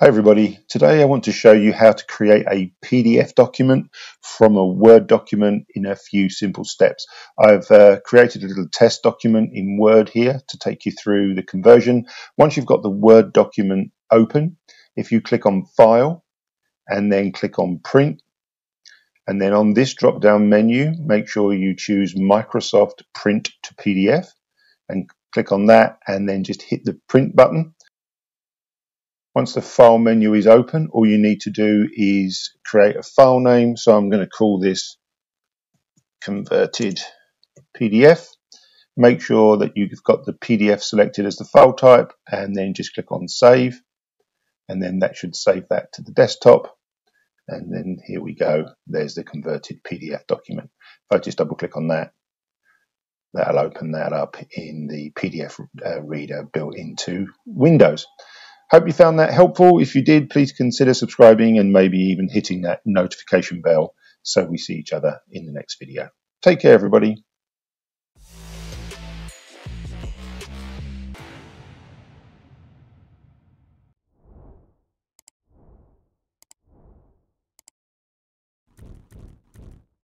Hi everybody, today I want to show you how to create a PDF document from a Word document in a few simple steps. I've created a little test document in Word here to take you through the conversion. Once you've got the Word document open, if you click on File and then click on Print, and then on this drop down menu make sure you choose Microsoft Print to PDF and click on that and then just hit the print button. Once the file menu is open, all you need to do is create a file name. So I'm going to call this converted PDF. Make sure that you've got the PDF selected as the file type and then just click on save. And then that should save that to the desktop. And then here we go. There's the converted PDF document. If I just double click on that, that'll open that up in the PDF reader built into Windows. Hope you found that helpful. If you did, please consider subscribing and maybe even hitting that notification bell so we see each other in the next video. Take care, everybody.